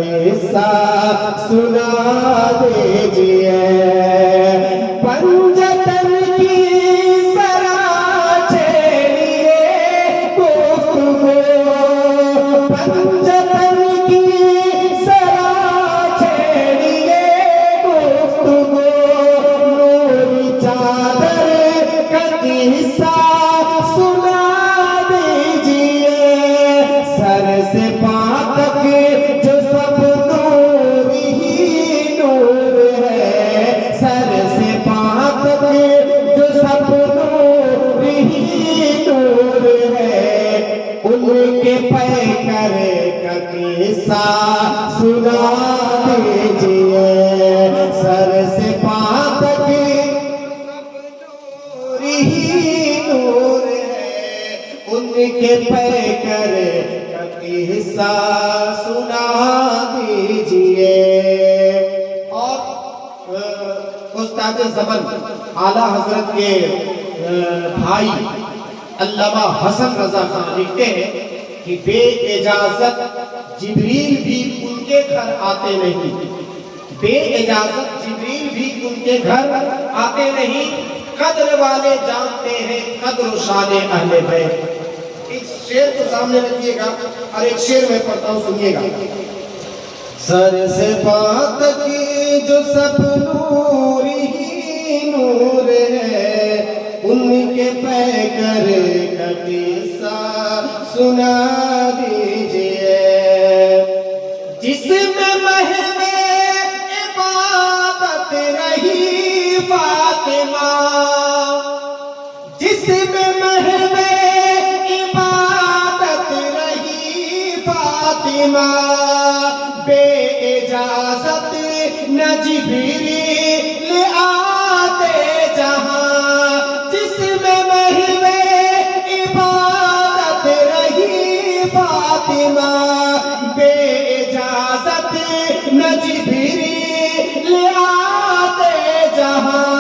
قصہ سنا دیجئے پنجتن کی ذرا چھیڑیے گفتگو پنجتن کی ذرا چھیڑیے گفتگو نوری چادر کا قصہ سنا دیجئے سر سے پاں تک جو سب نور ہی نور ہے سر سے پاں تک جو سب نور ہی نور ہے ان کے پیکر کا قصہ سنا دیجئے سر سے پاں تک نور ہی نور ہے ان کے پیکر کا قصہ سنا دیجئے اور استاد زمن اعلیٰ حضرت کے بھائی علامہ حسن رضا خان لکھتے ہیں کہ بے اجازت جبریل بھی ان کے گھر آتے نہیں بے اجازت جبریل بھی ان کے گھر آتے نہیں قدر والے جانتے ہیں قدر و شان اہل بیت ایک شعر کو سامنے رکھیے گا اور ایک شعر میں پڑھتا ہوں سنیے گا سر سے پاں تک جو سب نور ہی نور ہے ان کے پیکر کا قصہ سنا دیجئے جس میں محو عبادت رہی فاطمہ جس میں محو عبادت رہی فاطمہ بے اجازت نہ جبریل آتے جہاں جس میں محو عبادت رہی فاطمہ بے اجازت نہ جبریل آتے جہاں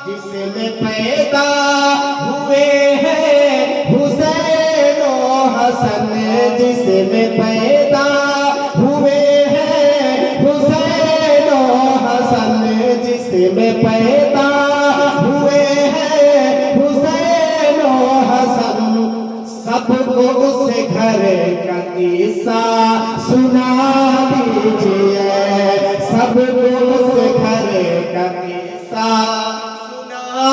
جس میں پیدا ہوئے ہیں حسین و حسن جس میں پیدا ہوئے ہیں حسین و حسن جس میں پیدا ہوئے ہیں حسین و حسن سب کو اس گھر کا قصہ سنا دیجئے سب کو اس گھر کا قصہ سنا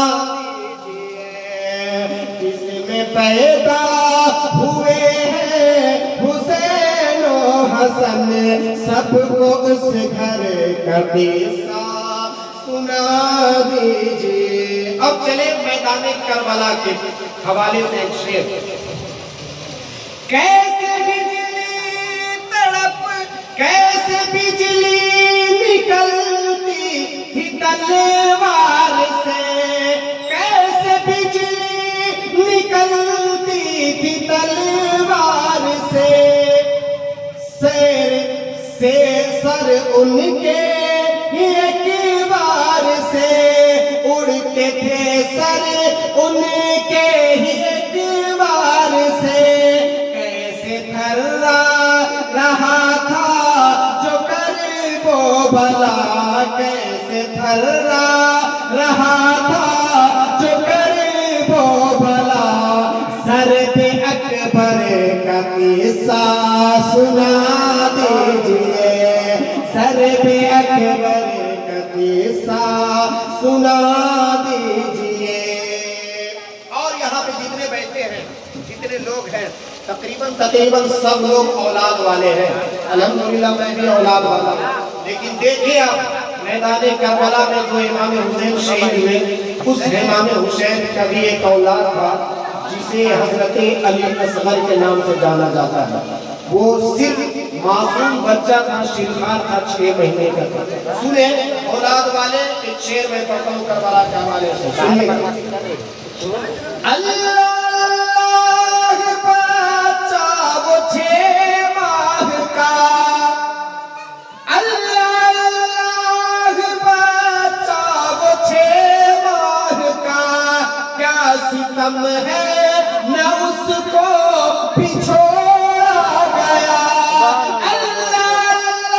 دیجئے جس میں پیدا ہوئے ہیں حسین و حسن سب کو اس گھر کا قصہ سنا دیجئے اب چلے میدان کربلا کے حوالے سے ایک شعر کیسے بجلی تڑپ کیسے بجلی نکلتی تھی تلوار سے کیسے بجلی نکلتی تھی تلوار سے سر ان کے ایک بار سے اڑتے تھے سر ان کے ایک بار سے کیسے تھرا رہا تھا جو کرب و بلا کیسے تھرا رہا تھا جو کرب و بلا سر پہ اکبر کا قصہ سنا دیجئے سر پہ اکبر کا قصہ سنا دیجئے اور یہاں پہ جتنے بیٹھے ہیں جتنے لوگ ہیں تقریباً سب لوگ اولاد والے ہیں الحمدللہ میں بھی اولاد والا ہوں لیکن دیکھیں آپ میدان کربلا میں جو امام حسین شہید ہوئے اس امام حسین کا بھی ایک اولاد تھا جسے حضرت علی اصغر کے نام سے جانا جاتا ہے وہ صرف معصوم بچہ تھا شیرخوار تھا 6 مہینے کا سنیں اولاد والے ایک شعر میں پڑھتا ہوں کربلا کے حوالے سے سنیے اللہ بچہ وہ 6 ماہ کا اللہ بچہ وہ 6 ماہ کا کیا ستم ہے نہ اس کو بچھوڑا گیا اللہ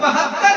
72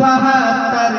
72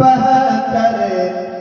72